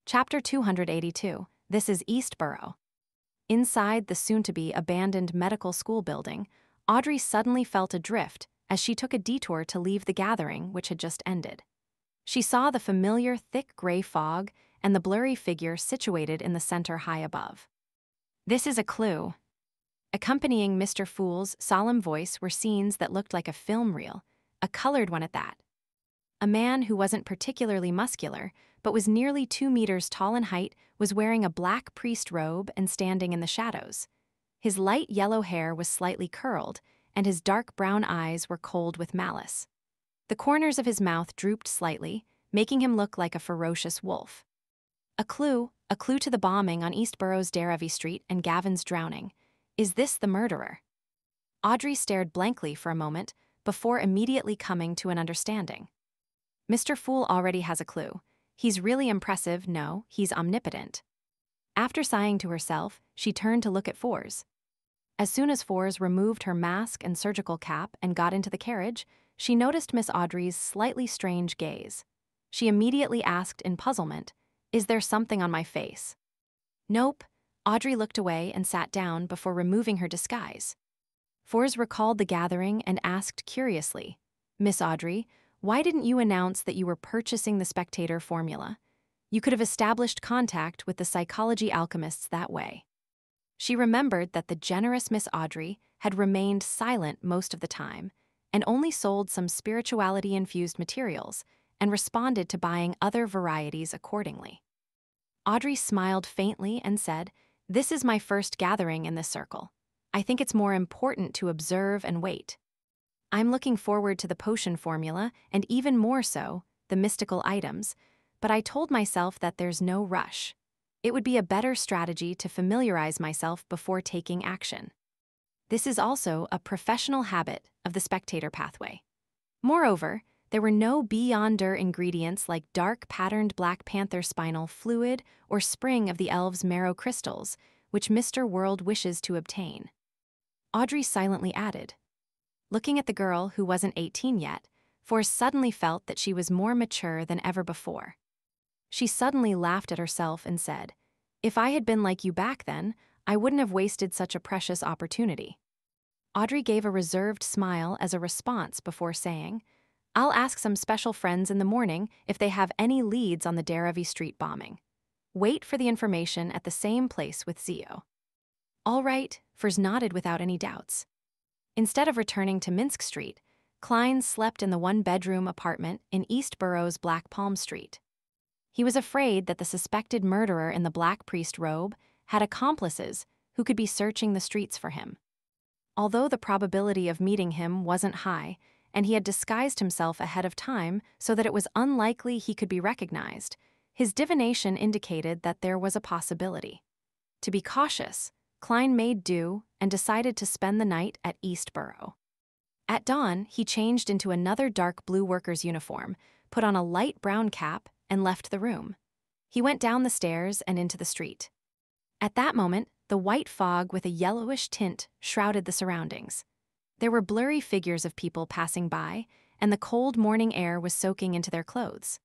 Chapter 282. This is East Borough. Inside the soon-to-be abandoned medical school building, Audrey suddenly felt adrift as she took a detour to leave the gathering which had just ended. She saw the familiar thick gray fog and the blurry figure situated in the center high above. This is a clue. Accompanying Mr. Fool's solemn voice were scenes that looked like a film reel, a colored one at that. A man who wasn't particularly muscular, but was nearly 2 meters tall in height, was wearing a black priest robe and standing in the shadows. His light yellow hair was slightly curled, and his dark brown eyes were cold with malice. The corners of his mouth drooped slightly, making him look like a ferocious wolf. A clue to the bombing on East Borough's Borough Street and Gavin's drowning. Is this the murderer? Audrey stared blankly for a moment before immediately coming to an understanding. Mr. Fool already has a clue. He's really impressive, no, he's omnipotent. After sighing to herself, she turned to look at Fours. As soon as Fours removed her mask and surgical cap and got into the carriage, she noticed Miss Audrey's slightly strange gaze. She immediately asked in puzzlement, "Is there something on my face?" "Nope." Audrey looked away and sat down before removing her disguise. Fours recalled the gathering and asked curiously, "Miss Audrey, why didn't you announce that you were purchasing the Spectator formula? You could have established contact with the psychology alchemists that way." She remembered that the generous Miss Audrey had remained silent most of the time and only sold some spirituality-infused materials and responded to buying other varieties accordingly. Audrey smiled faintly and said, "This is my first gathering in this circle. I think it's more important to observe and wait. I'm looking forward to the potion formula and even more so, the mystical items, but I told myself that there's no rush. It would be a better strategy to familiarize myself before taking action. This is also a professional habit of the Spectator pathway. Moreover, there were no beyonder ingredients like dark patterned Black Panther spinal fluid or spring of the elves' marrow crystals, which Mr. World wishes to obtain." Audrey silently added. Looking at the girl who wasn't 18 yet, Force suddenly felt that she was more mature than ever before. She suddenly laughed at herself and said, "If I had been like you back then, I wouldn't have wasted such a precious opportunity." Audrey gave a reserved smile as a response before saying, "I'll ask some special friends in the morning if they have any leads on the Borough Street bombing. Wait for the information at the same place with Zio." "All right," Furs nodded without any doubts. Instead of returning to Minsk Street, Klein slept in the one-bedroom apartment in East Borough's Black Palm Street. He was afraid that the suspected murderer in the black priest robe had accomplices who could be searching the streets for him. Although the probability of meeting him wasn't high, and he had disguised himself ahead of time so that it was unlikely he could be recognized, his divination indicated that there was a possibility. To be cautious, Klein made do and decided to spend the night at East Borough. At dawn, he changed into another dark blue worker's uniform, put on a light brown cap, and left the room. He went down the stairs and into the street. At that moment, the white fog with a yellowish tint shrouded the surroundings. There were blurry figures of people passing by, and the cold morning air was soaking into their clothes.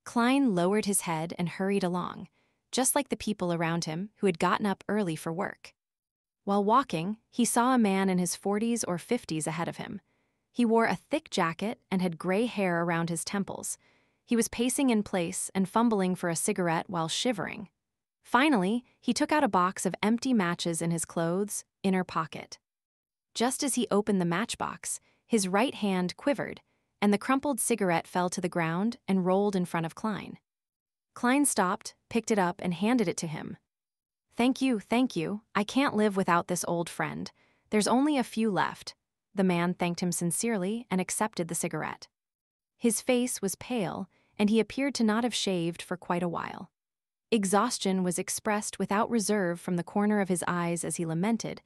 Klein lowered his head and hurried along, just like the people around him who had gotten up early for work. While walking, he saw a man in his 40s or 50s ahead of him. He wore a thick jacket and had gray hair around his temples. He was pacing in place and fumbling for a cigarette while shivering. Finally, he took out a box of empty matches in his clothes' inner pocket. Just as he opened the matchbox, his right hand quivered, and the crumpled cigarette fell to the ground and rolled in front of Klein. Klein stopped, picked it up, and handed it to him. Thank you. I can't live without this old friend. There's only a few left." The man thanked him sincerely and accepted the cigarette. His face was pale, and he appeared to not have shaved for quite a while. Exhaustion was expressed without reserve from the corner of his eyes as he lamented,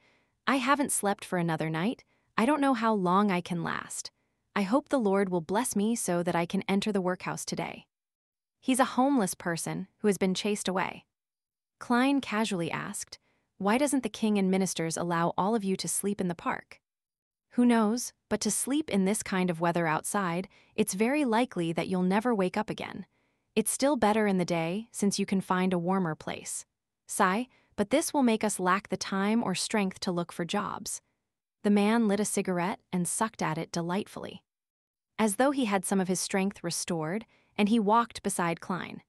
"I haven't slept for another night. I don't know how long I can last. I hope the Lord will bless me so that I can enter the workhouse today." "He's a homeless person who has been chased away." Klein casually asked, "Why doesn't the king and ministers allow all of you to sleep in the park?" "Who knows, but to sleep in this kind of weather outside, it's very likely that you'll never wake up again. It's still better in the day since you can find a warmer place. Sigh, but this will make us lack the time or strength to look for jobs. The man lit a cigarette and sucked at it delightfully, as though he had some of his strength restored, and he walked beside Klein.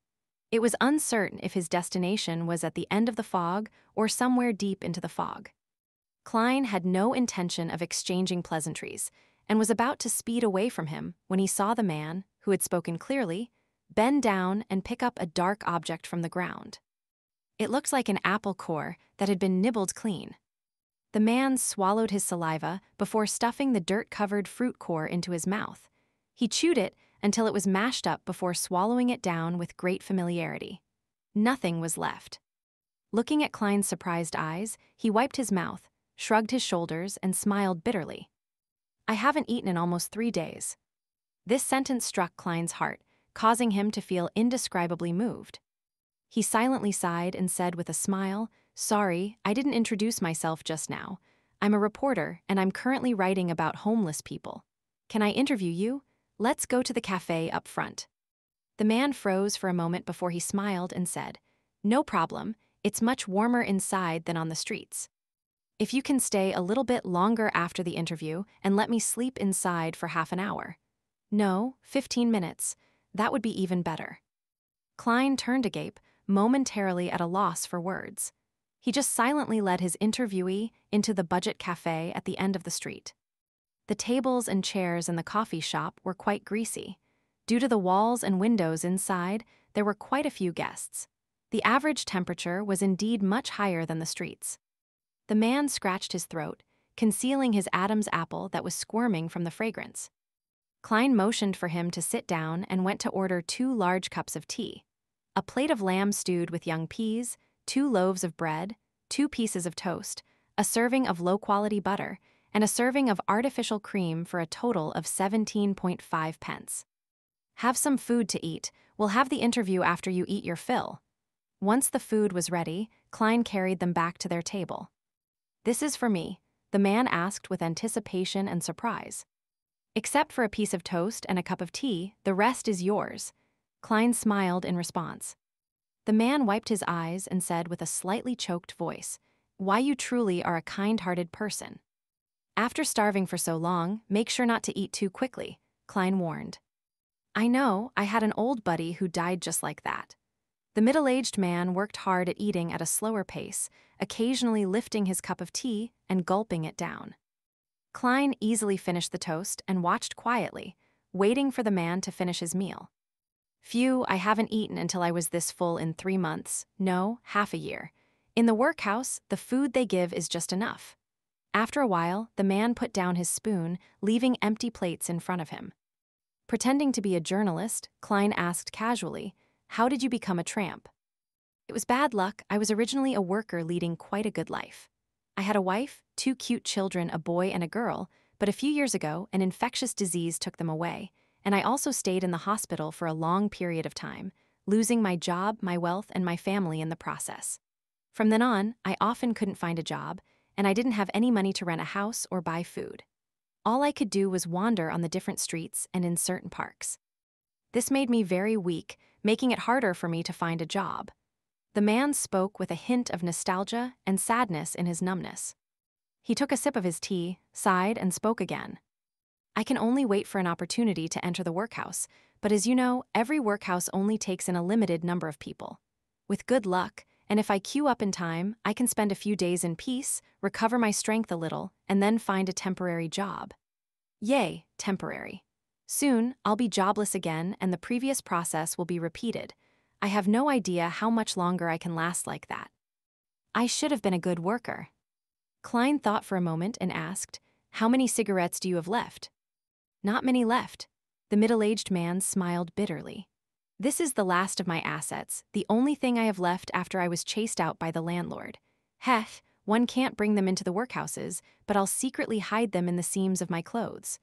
It was uncertain if his destination was at the end of the fog or somewhere deep into the fog. Klein had no intention of exchanging pleasantries and was about to speed away from him when he saw the man, who had spoken clearly, bend down and pick up a dark object from the ground. It looked like an apple core that had been nibbled clean. The man swallowed his saliva before stuffing the dirt-covered fruit core into his mouth. He chewed it until it was mashed up before swallowing it down with great familiarity. Nothing was left. Looking at Klein's surprised eyes, he wiped his mouth, shrugged his shoulders, and smiled bitterly. "I haven't eaten in almost 3 days." This sentence struck Klein's heart, causing him to feel indescribably moved. He silently sighed and said with a smile, "Sorry, I didn't introduce myself just now. I'm a reporter, and I'm currently writing about homeless people. Can I interview you? Let's go to the cafe up front." The man froze for a moment before he smiled and said, "No problem, it's much warmer inside than on the streets. If you can stay a little bit longer after the interview and let me sleep inside for half an hour." "No, 15 minutes. That would be even better." Klein turned agape, momentarily at a loss for words. He just silently led his interviewee into the budget cafe at the end of the street. The tables and chairs in the coffee shop were quite greasy. Due to the walls and windows inside, there were quite a few guests. The average temperature was indeed much higher than the streets. The man scratched his throat, concealing his Adam's apple that was squirming from the fragrance. Klein motioned for him to sit down and went to order 2 large cups of tea, a plate of lamb stewed with young peas, 2 loaves of bread, 2 pieces of toast, a serving of low-quality butter, and a serving of artificial cream for a total of 17.5 pence. "Have some food to eat. We'll have the interview after you eat your fill." Once the food was ready, Klein carried them back to their table. "This is for me," the man asked with anticipation and surprise. "Except for a piece of toast and a cup of tea, the rest is yours." Klein smiled in response. The man wiped his eyes and said with a slightly choked voice, "Why, you truly are a kind-hearted person." "After starving for so long, make sure not to eat too quickly," Klein warned. "I know, I had an old buddy who died just like that." The middle-aged man worked hard at eating at a slower pace, occasionally lifting his cup of tea and gulping it down. Klein easily finished the toast and watched quietly, waiting for the man to finish his meal. "Phew, I haven't eaten until I was this full in 3 months, no, half a year. In the workhouse, the food they give is just enough." After a while, the man put down his spoon, leaving empty plates in front of him. Pretending to be a journalist, Klein asked casually, "How did you become a tramp?" "It was bad luck. I was originally a worker leading quite a good life. I had a wife, 2 cute children, a boy and a girl, but a few years ago, an infectious disease took them away, and I also stayed in the hospital for a long period of time, losing my job, my wealth, and my family in the process. From then on, I often couldn't find a job, and I didn't have any money to rent a house or buy food. All I could do was wander on the different streets and in certain parks. This made me very weak, making it harder for me to find a job." The man spoke with a hint of nostalgia and sadness in his numbness. He took a sip of his tea, sighed, and spoke again. "I can only wait for an opportunity to enter the workhouse, but as you know, every workhouse only takes in a limited number of people. With good luck, and if I queue up in time, I can spend a few days in peace, recover my strength a little, and then find a temporary job. Yay, temporary. Soon, I'll be jobless again and the previous process will be repeated. I have no idea how much longer I can last like that. I should have been a good worker." Klein thought for a moment and asked, "How many cigarettes do you have left?" "Not many left." The middle-aged man smiled bitterly. "This is the last of my assets, the only thing I have left after I was chased out by the landlord. Hech, one can't bring them into the workhouses, but I'll secretly hide them in the seams of my clothes.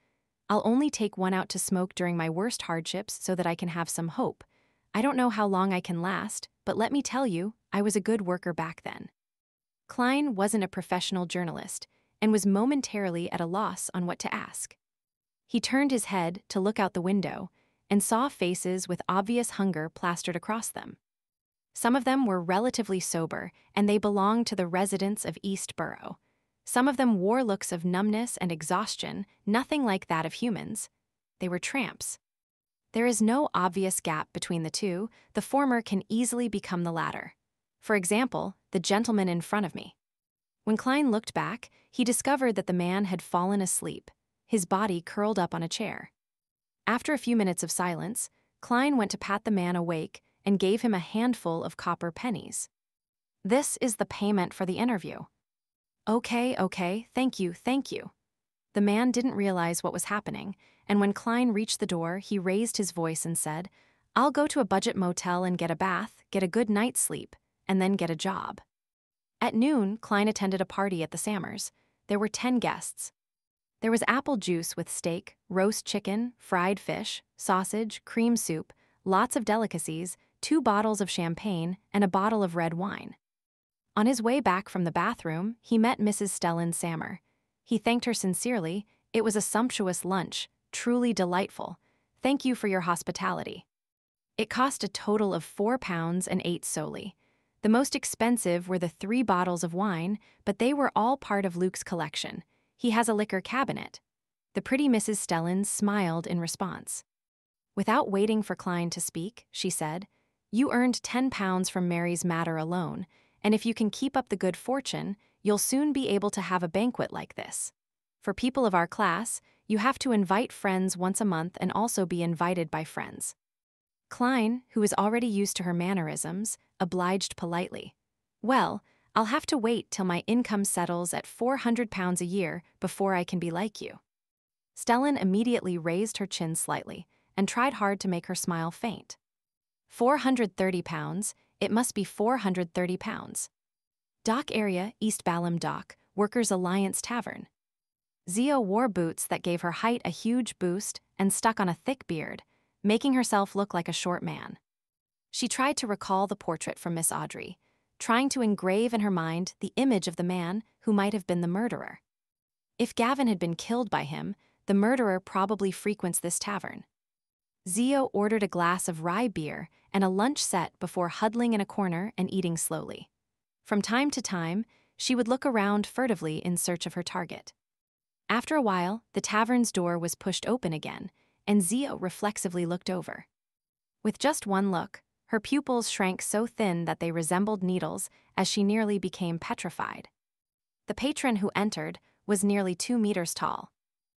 I'll only take one out to smoke during my worst hardships so that I can have some hope. I don't know how long I can last, but let me tell you, I was a good worker back then." Klein wasn't a professional journalist and was momentarily at a loss on what to ask. He turned his head to look out the window, and saw faces with obvious hunger plastered across them. Some of them were relatively sober, and they belonged to the residents of East Borough. Some of them wore looks of numbness and exhaustion, nothing like that of humans. They were tramps. There is no obvious gap between the two. The former can easily become the latter. For example, the gentleman in front of me. When Klein looked back, he discovered that the man had fallen asleep, his body curled up on a chair. After a few minutes of silence, Klein went to pat the man awake and gave him a handful of copper pennies. "This is the payment for the interview." Okay, thank you. The man didn't realize what was happening, and when Klein reached the door, he raised his voice and said, "I'll go to a budget motel and get a bath, get a good night's sleep, and then get a job." At noon, Klein attended a party at the Sammers. There were 10 guests. There was apple juice with steak, roast chicken, fried fish, sausage, cream soup, lots of delicacies, 2 bottles of champagne, and a bottle of red wine. On his way back from the bathroom, he met Mrs. Stellan Sammer. He thanked her sincerely. "It was a sumptuous lunch, truly delightful. Thank you for your hospitality." It cost a total of £4.08 solely. The most expensive were the 3 bottles of wine, but they were all part of Luke's collection. He has a liquor cabinet. The pretty Mrs. Stellan smiled in response. Without waiting for Klein to speak, she said, "You earned £10 from Mary's matter alone, and if you can keep up the good fortune, you'll soon be able to have a banquet like this. For people of our class, you have to invite friends once a month and also be invited by friends." Klein, who was already used to her mannerisms, obliged politely. "Well, I'll have to wait till my income settles at £400 a year before I can be like you." Stellan immediately raised her chin slightly and tried hard to make her smile faint. £430, it must be £430. Dock area, East Balham Dock, Workers' Alliance Tavern. Zia wore boots that gave her height a huge boost and stuck on a thick beard, making herself look like a short man. She tried to recall the portrait from Miss Audrey, trying to engrave in her mind the image of the man who might have been the murderer. If Gavin had been killed by him, the murderer probably frequents this tavern. Zia ordered a glass of rye beer and a lunch set before huddling in a corner and eating slowly. From time to time, she would look around furtively in search of her target. After a while, the tavern's door was pushed open again, and Zia reflexively looked over. With just one look, her pupils shrank so thin that they resembled needles as she nearly became petrified. The patron who entered was nearly 2 meters tall.